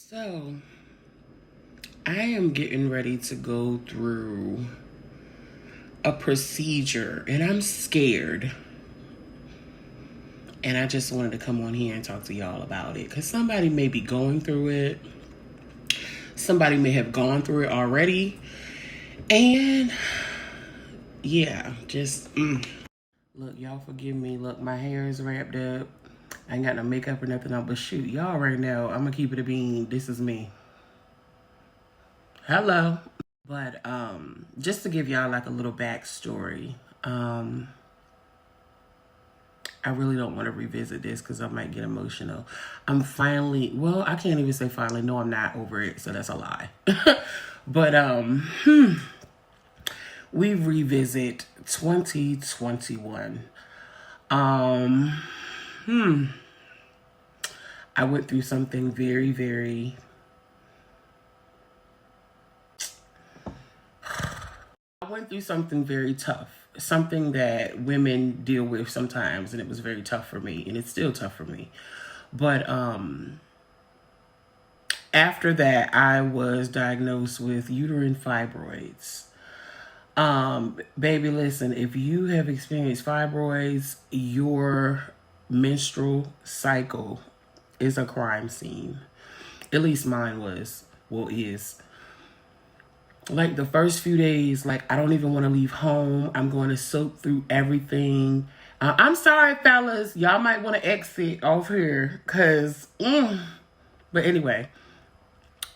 So, I am getting ready to go through a procedure and I'm scared. And I just wanted to come on here and talk to y'all about it because somebody may be going through it. Somebody may have gone through it already. And yeah, look, y'all forgive me. Look, my hair is wrapped up. I ain't got no makeup or nothing on, but shoot, y'all right now, I'm gonna keep it a bean. This is me. Hello. But just to give y'all like a little backstory, I really don't want to revisit this because I might get emotional. I'm finally, well, I can't even say finally. No, I'm not over it, so that's a lie. But we revisit 2021. I went through something very, very tough. Something that women deal with sometimes, and it was very tough for me, and it's still tough for me. But after that, I was diagnosed with uterine fibroids. Baby, listen, if you have experienced fibroids, your menstrual cycle is a crime scene. At least mine was, is. Like the first few days, like I don't even want to leave home. I'm going to soak through everything. I'm sorry, fellas. Y'all might want to exit off here because, but anyway,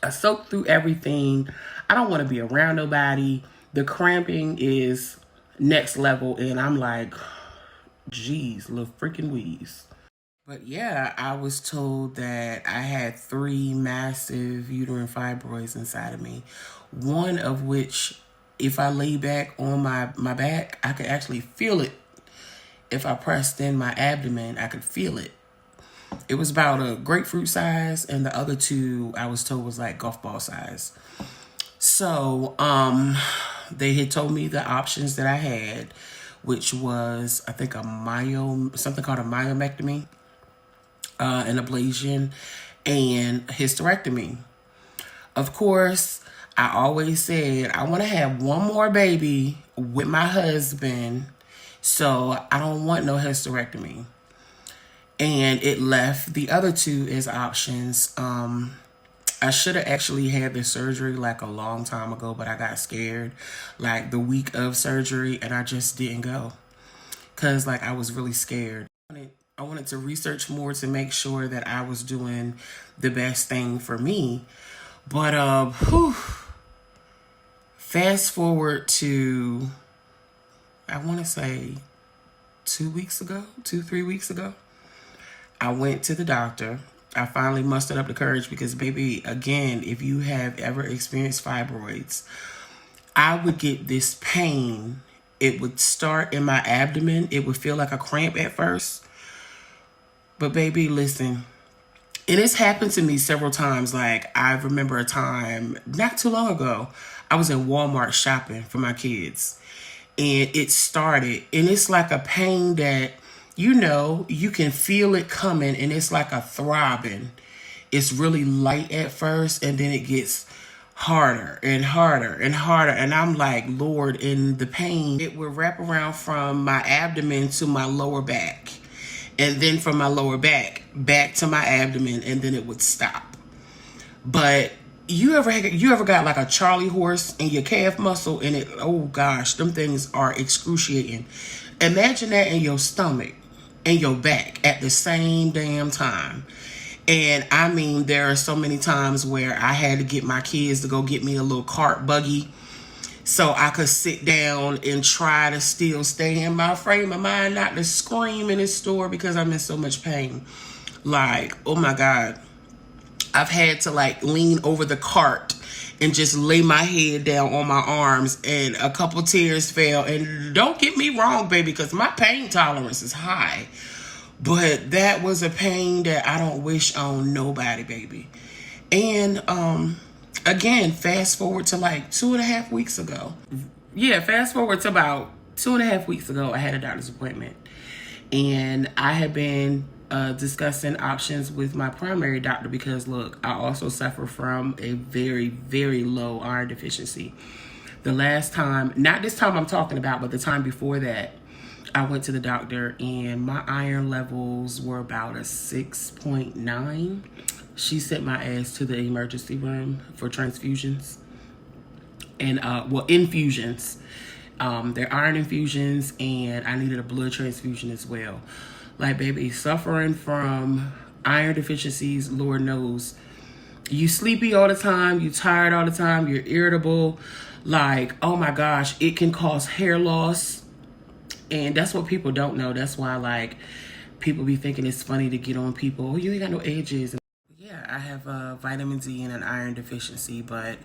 I soak through everything. I don't want to be around nobody. The cramping is next level. And I'm like, geez, little freaking wheeze. But yeah, I was told that I had 3 massive uterine fibroids inside of me. One of which, if I lay back on my back, I could actually feel it. If I pressed in my abdomen, I could feel it. It was about a grapefruit size, and the other 2 I was told was like golf ball size. So, they had told me the options that I had, which was, I think, something called a myomectomy, an ablation, and hysterectomy. Of course, I always said I want to have one more baby with my husband, so I don't want no hysterectomy. And it left the other 2 as options. I should have actually had the surgery like a long time ago, but I got scared like the week of surgery and I just didn't go because like I was really scared. I wanted to research more to make sure that I was doing the best thing for me. But fast forward to, I want to say 3 weeks ago, I went to the doctor. I finally mustered up the courage because, baby, again, if you have ever experienced fibroids, I would get this pain. It would start in my abdomen. It would feel like a cramp at first. But baby, listen, and it's happened to me several times. Like I remember a time not too long ago, I was in Walmart shopping for my kids and it started, and it's like a pain that, you can feel it coming and it's like a throbbing. It's really light at first and then it gets harder and harder and harder. And I'm like, Lord, in the pain, it would wrap around from my abdomen to my lower back. And then from my lower back to my abdomen, and then it would stop. But you ever got like a Charlie horse in your calf muscle, and it, oh gosh, them things are excruciating. Imagine that in your stomach and your back at the same damn time. And I mean, there are so many times where I had to get my kids to go get me a little cart buggy so I could sit down and try to still stay in my frame of mind, not to scream in the store because I'm in so much pain. Like, oh my God. I've had to like lean over the cart and just lay my head down on my arms, and a couple tears fell. And don't get me wrong, baby, because my pain tolerance is high. But that was a pain that I don't wish on nobody, baby. And, again, fast forward to like 2.5 weeks ago. Yeah, fast forward to about 2.5 weeks ago, I had a doctor's appointment. And I had been discussing options with my primary doctor because, look, I also suffer from a very, very low iron deficiency. The last time, not this time I'm talking about, but the time before that, I went to the doctor and my iron levels were about a 6.9. She sent my ass to the emergency room for transfusions and, infusions. They're iron infusions, and I needed a blood transfusion as well. Like, baby, suffering from iron deficiencies, Lord knows. You sleepy all the time, you tired all the time, you're irritable. Like, oh my gosh, it can cause hair loss. And that's what people don't know. That's why, like, people be thinking it's funny to get on people. Oh, you ain't got no edges. Yeah, I have vitamin D and an iron deficiency, but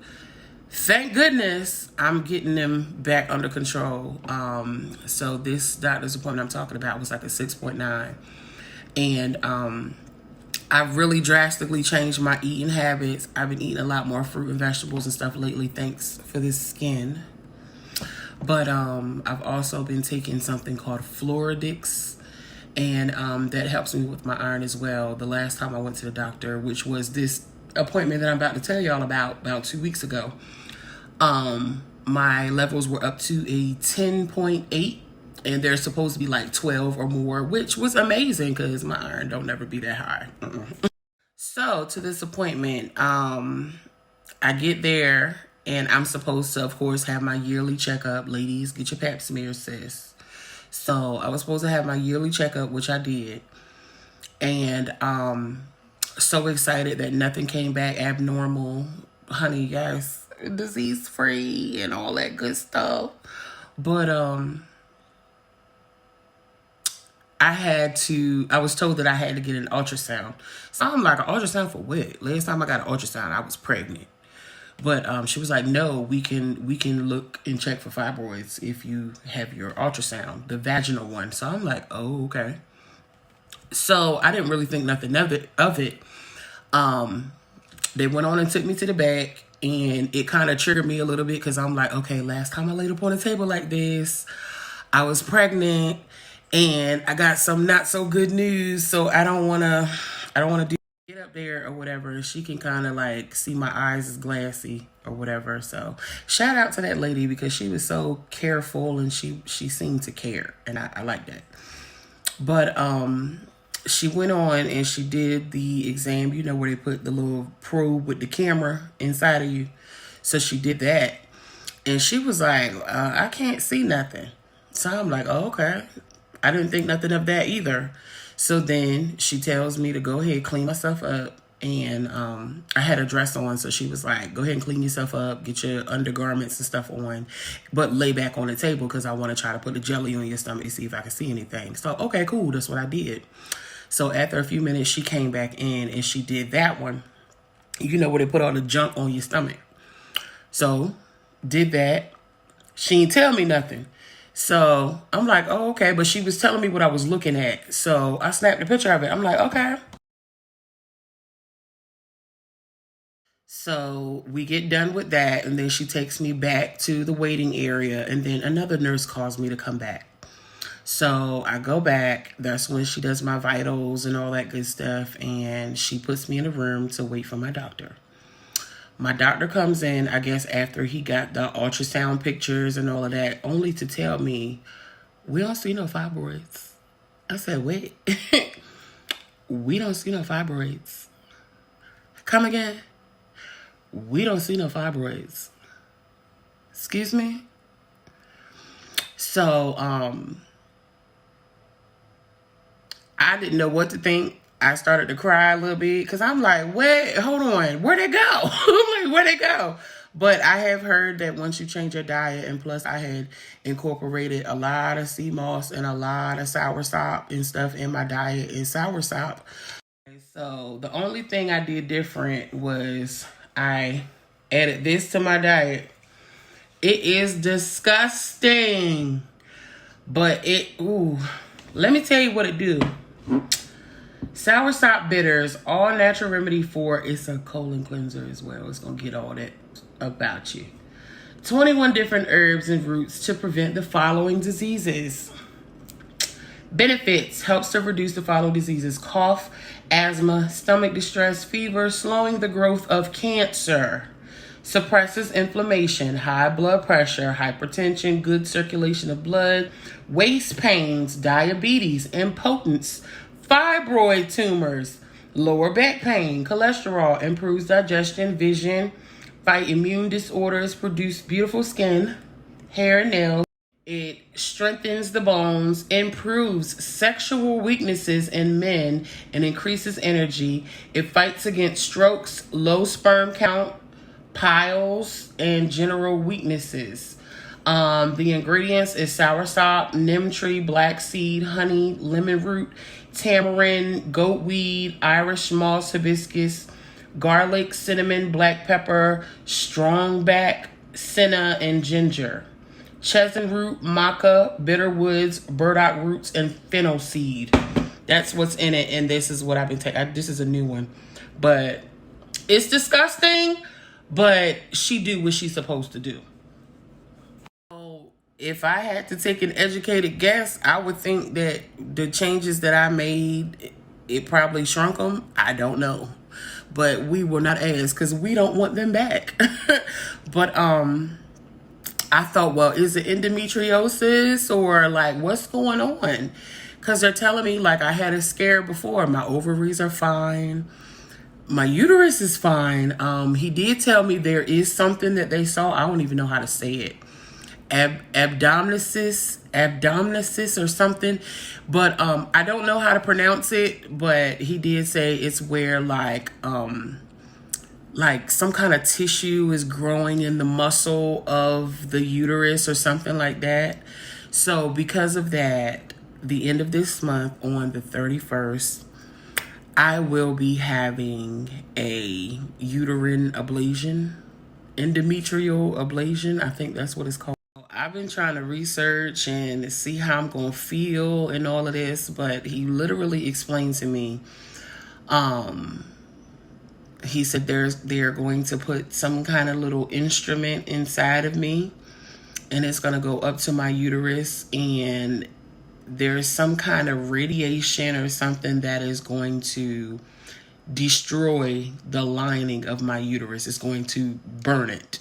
thank goodness I'm getting them back under control. So this doctor's appointment I'm talking about was like a 6.9. And I've really drastically changed my eating habits. I've been eating a lot more fruit and vegetables and stuff lately, thanks for this skin. But I've also been taking something called Fluoridix, and that helps me with my iron as well. The last time I went to the doctor, which was this appointment that I'm about to tell y'all about 2 weeks ago, my levels were up to a 10.8. And they're supposed to be like 12 or more, which was amazing because my iron don't never be that high. So to this appointment, I get there and I'm supposed to, of course, have my yearly checkup. Ladies, get your pap smear, sis. So I was supposed to have my yearly checkup, which I did. And so excited that nothing came back abnormal. Honey, yes, disease free and all that good stuff. But I was told that I had to get an ultrasound. So I'm like, an ultrasound for what? Last time I got an ultrasound, I was pregnant. But she was like, no, we can look and check for fibroids if you have your ultrasound, the vaginal one. So I'm like, oh, okay. So I didn't really think nothing of it. They went on and took me to the back, and it kind of triggered me a little bit because I'm like, okay, last time I laid up on a table like this, I was pregnant. And I got some not so good news, so I don't wanna get up there or whatever. And she can kind of like see my eyes is glassy or whatever. So shout out to that lady because she was so careful and she seemed to care, and I like that. But she went on and she did the exam. You know where they put the little probe with the camera inside of you. So she did that, and she was like, I can't see nothing. So I'm like, oh, okay. I didn't think nothing of that either. So then she tells me to go ahead, clean myself up. And I had a dress on. So she was like, go ahead and clean yourself up. Get your undergarments and stuff on. But lay back on the table because I want to try to put a jelly on your stomach to see if I can see anything. So, okay, cool. That's what I did. So after a few minutes, she came back in and she did that one. You know where they put all the junk on your stomach. So did that. She didn't tell me nothing. So I'm like, oh, okay. But she was telling me what I was looking at. So I snapped a picture of it. I'm like, okay. So we get done with that. And then she takes me back to the waiting area. And then another nurse calls me to come back. So I go back. That's when she does my vitals and all that good stuff. And she puts me in a room to wait for my doctor. My doctor comes in, I guess, after he got the ultrasound pictures and all of that, only to tell me, we don't see no fibroids. I said, wait, we don't see no fibroids. Come again? We don't see no fibroids. Excuse me? So, I didn't know what to think. I started to cry a little bit because I'm like, wait, hold on. Where'd it go? I'm like, where'd it go? But I have heard that once you change your diet, and plus I had incorporated a lot of sea moss and a lot of soursop and stuff in my diet and soursop. So the only thing I did different was I added this to my diet. It is disgusting. But let me tell you what it do. Soursop bitters, all natural remedy for it's a colon cleanser as well. It's going to get all that about you. 21 different herbs and roots to prevent the following diseases: Benefits: helps to reduce the following diseases: cough, asthma, stomach distress, fever, slowing the growth of cancer. Suppresses inflammation, high blood pressure, hypertension, good circulation of blood, waist pains, diabetes, impotence, fibroid tumors, lower back pain, cholesterol, improves digestion, vision, fight immune disorders, produce beautiful skin, hair and nails. It strengthens the bones, improves sexual weaknesses in men, and increases energy. It fights against strokes, low sperm count, piles, and general weaknesses. The ingredients is soursop, neem tree, black seed, honey, lemon root, tamarind, goat weed, Irish moss, hibiscus, garlic, cinnamon, black pepper, strongback, senna, and ginger. Chesnut root, maca, bitter woods, burdock roots, and fennel seed. That's what's in it, and this is what I've been taking. This is a new one, but it's disgusting. But she do what she's supposed to do. So if I had to take an educated guess, I would think that the changes that I made, it probably shrunk them. I don't know, but we will not ask because we don't want them back. But I thought, well, is it endometriosis or like what's going on? Because they're telling me like I had a scare before. My ovaries are fine. My uterus is fine. He did tell me there is something that they saw. I don't even know how to say it. Abdominis or something. But I don't know how to pronounce it. But he did say it's where like some kind of tissue is growing in the muscle of the uterus or something like that. So because of that, the end of this month on the 31st, I will be having a uterine ablation, endometrial ablation. I think that's what it's called. I've been trying to research and see how I'm going to feel and all of this, but he literally explained to me, he said they're going to put some kind of little instrument inside of me, and it's going to go up to my uterus, and there's some kind of radiation or something that is going to destroy the lining of my uterus. It's going to burn it.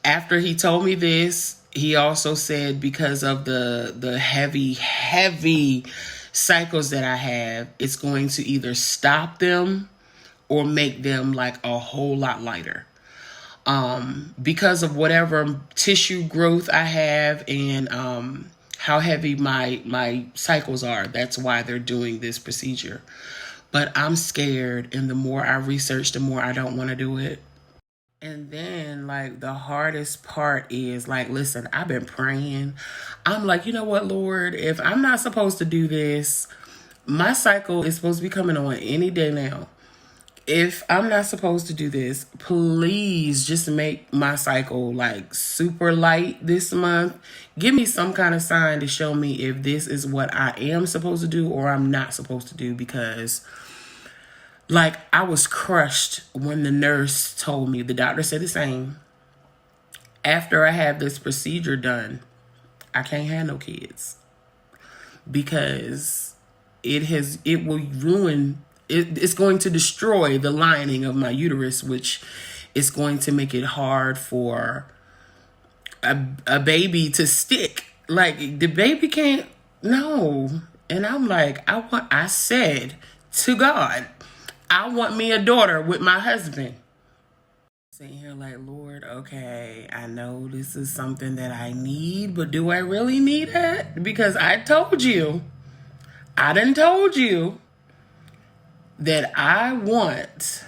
After he told me this, he also said because of the heavy cycles that I have, it's going to either stop them or make them like a whole lot lighter. Because of whatever tissue growth I have and how heavy my cycles are. That's why they're doing this procedure. But I'm scared, and the more I research, the more I don't want to do it. And then, like, the hardest part is, like, listen, I've been praying. I'm like, you know what, Lord, if I'm not supposed to do this, my cycle is supposed to be coming on any day now. If I'm not supposed to do this, please just make my cycle like super light this month. Give me some kind of sign to show me if this is what I am supposed to do or I'm not supposed to do, because like I was crushed when the nurse told me, the doctor said the same. After I have this procedure done, I can't have no kids because it will ruin. It's going to destroy the lining of my uterus, which is going to make it hard for a baby to stick. Like the baby can't, no. And I'm like, I said to God, I want me a daughter with my husband. Sitting here like, Lord, okay, I know this is something that I need, but do I really need it? Because I done told you that I want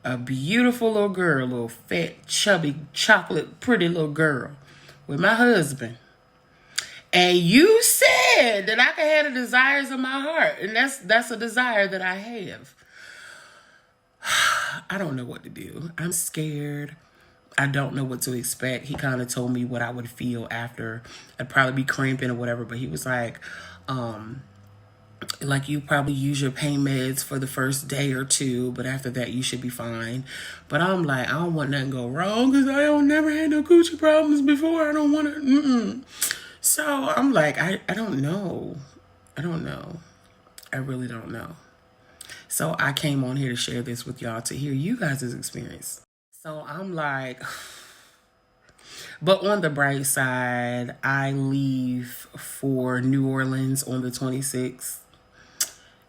a beautiful little girl, little fat, chubby, chocolate, pretty little girl with my husband. And you said that I could have the desires of my heart. And that's a desire that I have. I don't know what to do. I'm scared. I don't know what to expect. He kind of told me what I would feel after. I'd probably be cramping or whatever. But he was like, Like, you probably use your pain meds for the first day or two, but after that you should be fine. But I'm like, I don't want nothing to go wrong because I don't never had no coochie problems before. I don't want to. So I'm like, I don't know. I don't know. I really don't know. So I came on here to share this with y'all to hear you guys' experience. So I'm like, but on the bright side, I leave for New Orleans on the 26th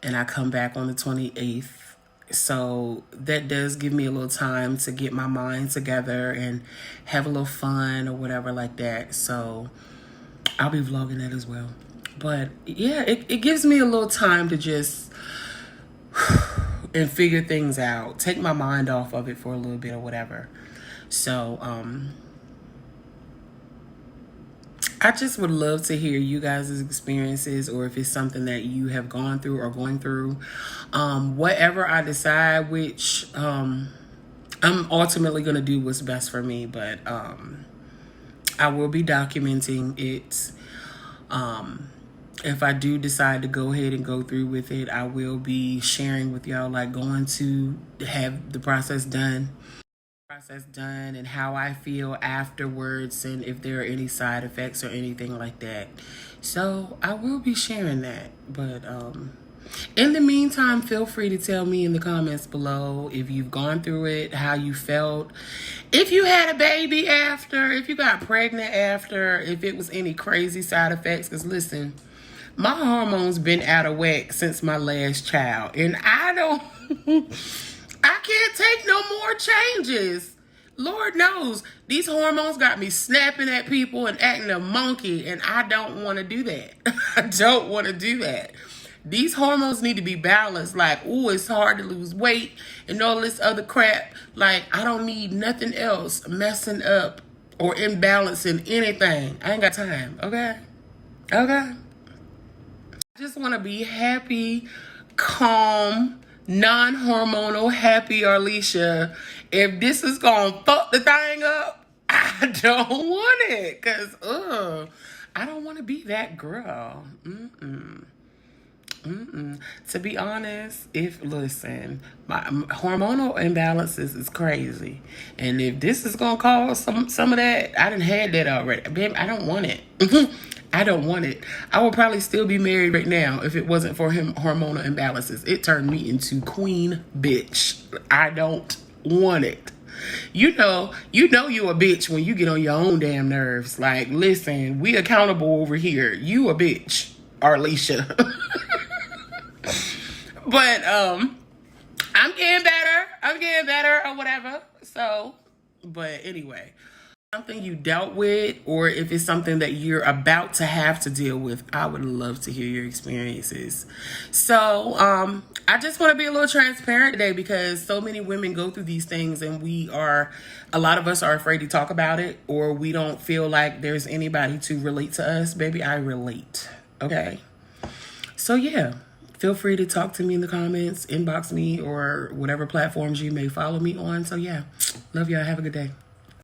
and I come back on the 28th. So that does give me a little time to get my mind together and have a little fun or whatever like that. So I'll be vlogging that as well. But yeah, it gives me a little time to just and figure things out, take my mind off of it for a little bit or whatever. So I just would love to hear you guys' experiences, or if it's something that you have gone through or going through. Whatever I decide, which I'm ultimately going to do what's best for me, but I will be documenting it. If I do decide to go ahead and go through with it, I will be sharing with y'all, like going to have the process done and how I feel afterwards, and if there are any side effects or anything like that. So I will be sharing that. But in the meantime, feel free to tell me in the comments below if you've gone through it, how you felt, if you had a baby after, if you got pregnant after, if it was any crazy side effects. Because listen, my hormones been out of whack since my last child, and I can't take no more changes. Lord knows, these hormones got me snapping at people and acting a monkey, and I don't want to do that. I don't want to do that. These hormones need to be balanced. Like, ooh, it's hard to lose weight and all this other crap. Like, I don't need nothing else messing up or imbalancing anything. I ain't got time, okay? Okay? I just want to be happy, calm, non-hormonal, happy Arleisha. If this is gonna fuck the thing up, I don't want it. Cause I don't want to be that girl. To be honest, listen, my hormonal imbalances is crazy. And if this is gonna cause some of that, I done had that already. Babe, I don't want it. I don't want it. I would probably still be married right now if it wasn't for hormonal imbalances. It turned me into queen bitch. I don't want it. You know you a bitch when you get on your own damn nerves. Like, listen, we accountable over here. You a bitch, Arleisha. But I'm getting better or whatever. So, but anyway, something you dealt with, or if it's something that you're about to have to deal with, I would love to hear your experiences. So I just want to be a little transparent today, because so many women go through these things, and a lot of us are afraid to talk about it, or we don't feel like there's anybody to relate to us. Baby, I relate. Okay. So yeah, feel free to talk to me in the comments, inbox me, or whatever platforms you may follow me on. So yeah, love y'all. Have a good day.